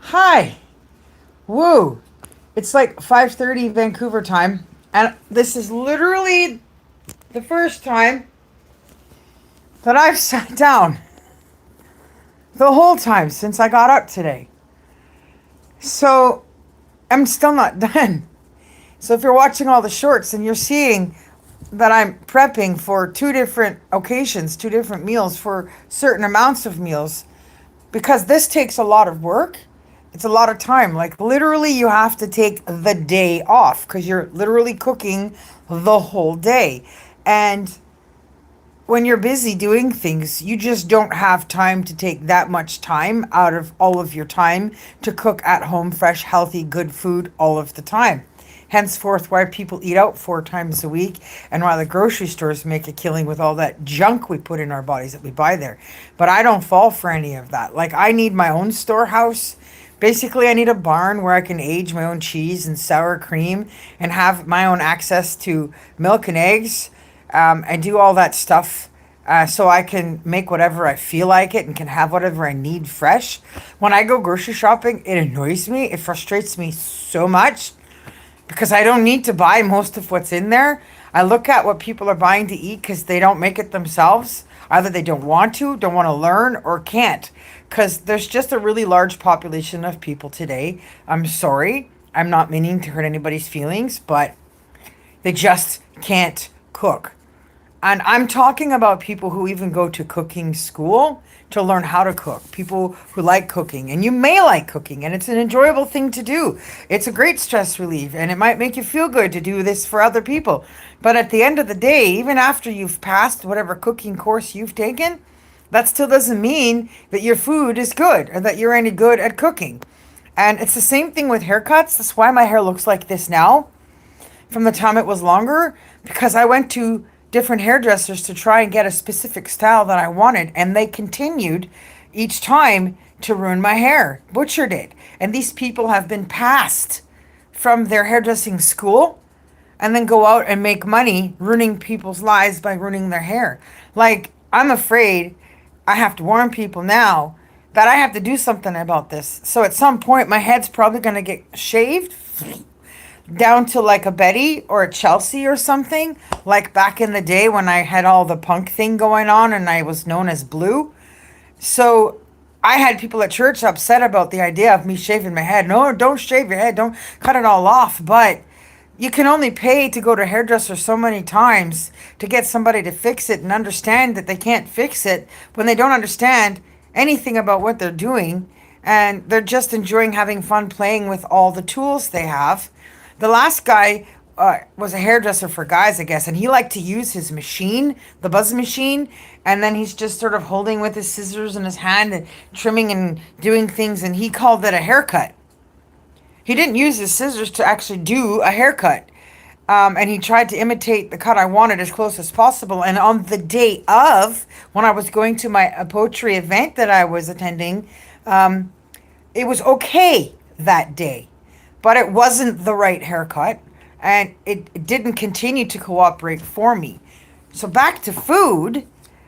Hi. Woo. It's like 5:30 Vancouver time, and this is literally the first time that I've sat down the whole time since I got up today. So, I'm still not done. So, if you're watching all the shorts and you're seeing that I'm prepping for two different occasions, two different meals for certain amounts of meals, because this takes a lot of work. It's a lot of time. Like literally, you have to take the day off because you're literally cooking the whole day. And when you're busy doing things, you just don't have time to take that much time out of all of your time to cook at home, fresh, healthy, good food all of the time. Henceforth, why people eat out 4 times a week and why the grocery stores make a killing with all that junk we put in our bodies that we buy there. But I don't fall for any of that. Like, I need my own storehouse. Basically, I need a barn where I can age my own cheese and sour cream and have my own access to milk and eggs, and do all that stuff, so I can make whatever I feel like it and can have whatever I need fresh. When I go grocery shopping, it annoys me. It frustrates me so much because I don't need to buy most of what's in there. I look at what people are buying to eat because they don't make it themselves. Either they don't want to, don't want to learn, or can't. Because there's just a really large population of people today. I'm sorry. I'm not meaning to hurt anybody's feelings, but they just can't cook. And I'm talking about people who even go to cooking school to learn how to cook, people who like cooking. And you may like cooking, and it's an enjoyable thing to do. It's a great stress relief, and it might make you feel good to do this for other people. But at the end of the day, even after you've passed whatever cooking course you've taken, that still doesn't mean that your food is good or that you're any good at cooking. And it's the same thing with haircuts. That's why my hair looks like this now from the time it was longer, because I went to different hairdressers to try and get a specific style that I wanted, and they continued each time to ruin my hair, butchered it. And these people have been passed from their hairdressing school and then go out and make money ruining people's lives by ruining their hair. Like, I'm afraid I have to warn people now that I have to do something about this. So at some point, my head's probably going to get shaved down to like a Betty or a Chelsea or something, like back in the day when I had all the punk thing going on and I was known as Blue. So I had people at church upset about the idea of me shaving my head. No, don't shave your head, don't cut it all off. But you can only pay to go to a hairdresser so many times to get somebody to fix it and understand that they can't fix it when they don't understand anything about what they're doing, and they're just enjoying having fun playing with all the tools they have. The last guy was a hairdresser for guys, I guess, and he liked to use his machine, the buzz machine, and then he's just sort of holding with his scissors in his hand and trimming and doing things, and he called it a haircut. He didn't use his scissors to actually do a haircut. And he tried to imitate the cut I wanted as close as possible. And on the day of, when I was going to my poetry event that I was attending, it was okay that day, but it wasn't the right haircut, and it didn't continue to cooperate for me. So back to food.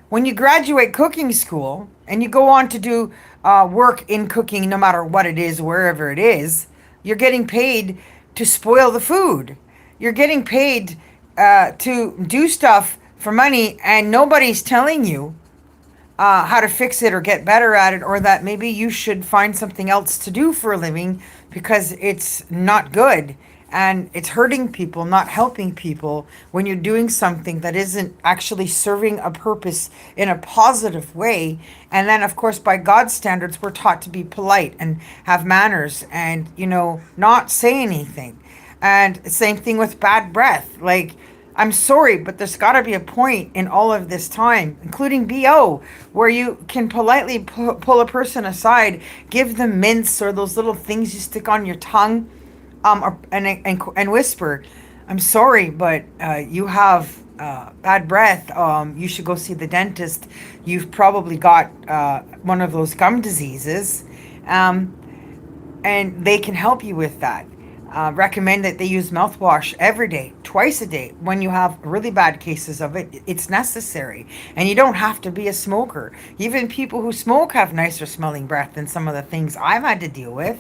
When you graduate cooking school and you go on to do work in cooking, no matter what it is, wherever it is, you're getting paid to spoil the food. You're getting paid to do stuff for money, and nobody's telling you how to fix it or get better at it, or that maybe you should find something else to do for a living because it's not good and it's hurting people, not helping people when you're doing something that isn't actually serving a purpose in a positive way. And then, of course, by God's standards, we're taught to be polite and have manners and, not say anything. And same thing with bad breath. Like, I'm sorry, but there's got to be a point in all of this time, including BO, where you can politely pull a person aside, give them mints or those little things you stick on your tongue, and whisper, "I'm sorry, but you have bad breath. You should go see the dentist. You've probably got one of those gum diseases, and they can help you with that." Recommend that they use mouthwash every day, twice a day. When you have really bad cases of it, it's necessary. And you don't have to be a smoker. Even people who smoke have nicer smelling breath than some of the things I've had to deal with.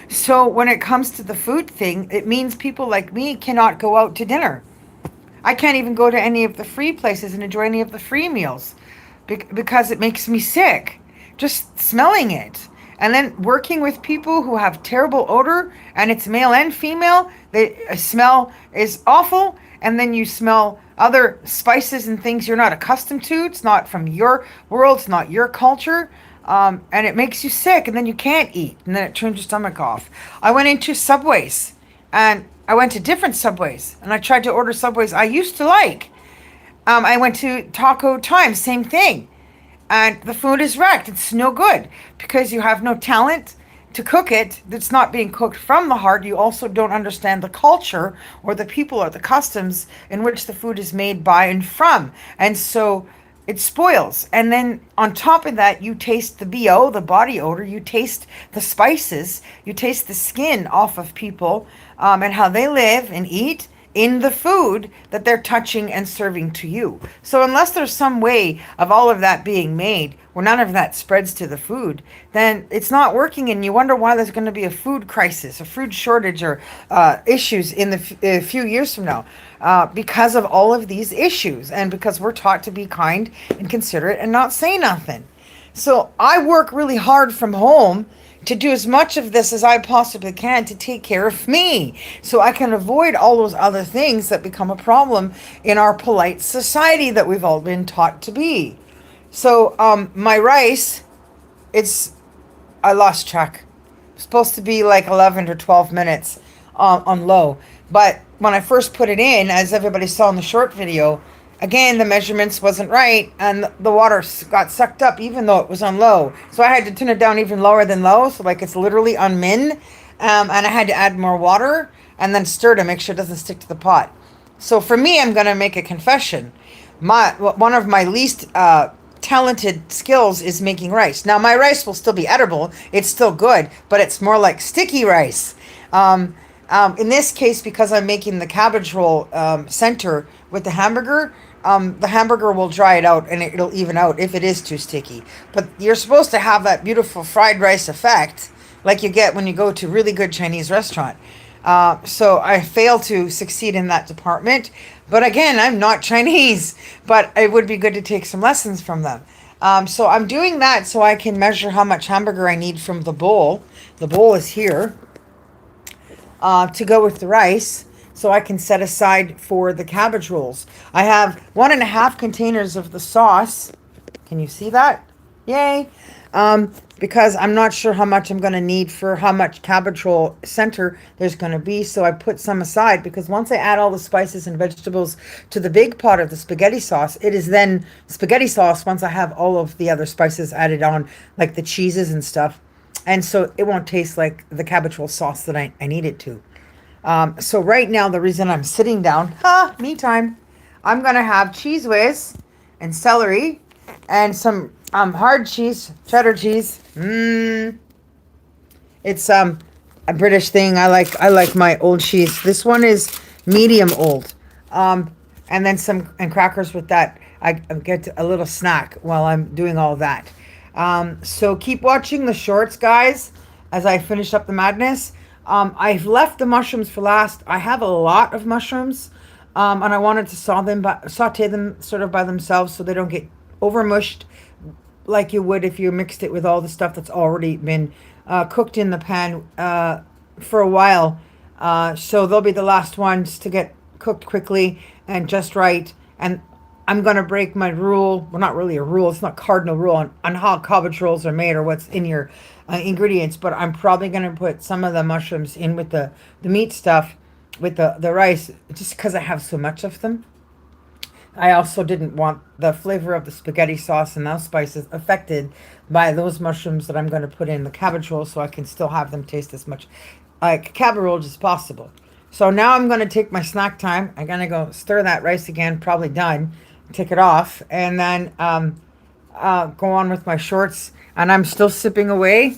So when it comes to the food thing, it means people like me cannot go out to dinner. I can't even go to any of the free places and enjoy any of the free meals because it makes me sick just smelling it. And then working with people who have terrible odor, and it's male and female, the smell is awful. And then you smell other spices and things you're not accustomed to. It's not from your world, it's not your culture. And it makes you sick, and then you can't eat, and then it turns your stomach off. I went into Subways, and I went to different Subways, and I tried to order Subways I used to like. I went to Taco Time, same thing. And the food is wrecked. It's no good because you have no talent to cook it. That's not being cooked from the heart. You also don't understand the culture or the people or the customs in which the food is made by and from. And so it spoils. And then on top of that, you taste the BO, the body odor. You taste the spices. You taste the skin off of people and how they live and eat in the food that they're touching and serving to you. So unless there's some way of all of that being made where none of that spreads to the food, then it's not working, and you wonder why there's going to be a food crisis, a food shortage, or issues in the few years from now because of all of these issues, and because we're taught to be kind and considerate and not say nothing. So I work really hard from home to do as much of this as I possibly can to take care of me so I can avoid all those other things that become a problem in our polite society that we've all been taught to be. So my rice, I lost track. It's supposed to be like 11 or 12 minutes on low. But when I first put it in, as everybody saw in the short video, again, the measurements wasn't right, and the water got sucked up even though it was on low. So I had to turn it down even lower than low, so like it's literally on min. And I had to add more water and then stir to make sure it doesn't stick to the pot. So for me, I'm going to make a confession. One of my least talented skills is making rice. Now, my rice will still be edible. It's still good, but it's more like sticky rice. In this case, because I'm making the cabbage roll center with the hamburger will dry it out and it'll even out if it is too sticky. But you're supposed to have that beautiful fried rice effect like you get when you go to a really good Chinese restaurant. So I fail to succeed in that department. But again, I'm not Chinese, but it would be good to take some lessons from them. So I'm doing that so I can measure how much hamburger I need from the bowl. The bowl is here to go with the rice, so I can set aside for the cabbage rolls. I have 1.5 containers of the sauce. Can you see that? Yay. Because I'm not sure how much I'm going to need for how much cabbage roll center there's going to be. So I put some aside because once I add all the spices and vegetables to the big pot of the spaghetti sauce, it is then spaghetti sauce once I have all of the other spices added on, like the cheeses and stuff. And so it won't taste like the cabbage roll sauce that I need it to. So right now, the reason I'm sitting down, me time, I'm going to have cheese whiz and celery and some hard cheese, cheddar cheese. It's a British thing. I like my old cheese. This one is medium old. And then some crackers with that. I get a little snack while I'm doing all that. So keep watching the shorts, guys, as I finish up the madness. I've left the mushrooms for last. I have a lot of mushrooms, and I wanted to saute them sort of by themselves so they don't get over mushed like you would if you mixed it with all the stuff that's already been cooked in the pan for a while. So they'll be the last ones to get cooked quickly and just right. And I'm going to break my rule. Well, not really a rule. It's not cardinal rule on how cabbage rolls are made or what's in your ingredients. But I'm probably going to put some of the mushrooms in with the meat stuff with the rice just because I have so much of them. I also didn't want the flavor of the spaghetti sauce and those spices affected by those mushrooms that I'm going to put in the cabbage roll, so I can still have them taste as much like cabbage rolls as possible. So now I'm going to take my snack time. I'm going to go stir that rice again, probably done, take it off, and then go on with my shorts. And I'm still sipping away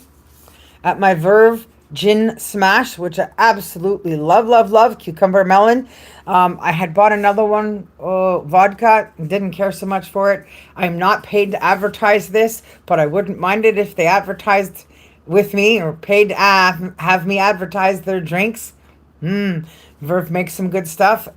at my Verve gin smash, which I absolutely love, love, love. Cucumber melon. I had bought another one, vodka. Didn't care so much for it. I'm not paid to advertise this, but I wouldn't mind it if they advertised with me or paid to have me advertise their drinks. Verve makes some good stuff.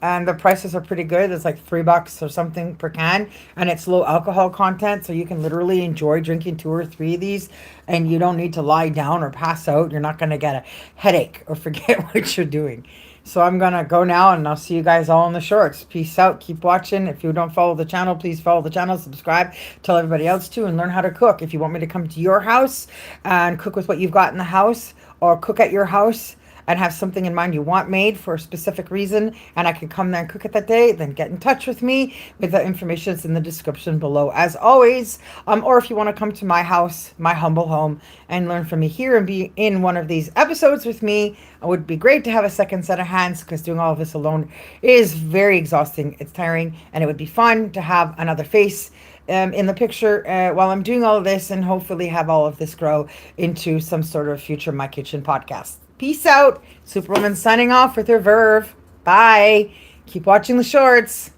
And the prices are pretty good. It's like $3 or something per can, and it's low alcohol content, so you can literally enjoy drinking two or three of these, and you don't need to lie down or pass out. You're not gonna get a headache or forget what you're doing. So I'm gonna go now, and I'll see you guys all in the shorts. Peace out. Keep watching. If you don't follow the channel, please follow the channel, subscribe, tell everybody else to, and learn how to cook. If you want me to come to your house and cook with what you've got in the house, or cook at your house and have something in mind you want made for a specific reason, and I can come there and cook it that day, then get in touch with me with the information that's in the description below, as always. Or if you want to come to my house, my humble home, and learn from me here and be in one of these episodes with me, it would be great to have a second set of hands, because doing all of this alone is very exhausting. It's tiring, and it would be fun to have another face in the picture while I'm doing all of this, and hopefully have all of this grow into some sort of future My Kitchen podcast. Peace out. Superwoman signing off with her Verve. Bye. Keep watching the shorts.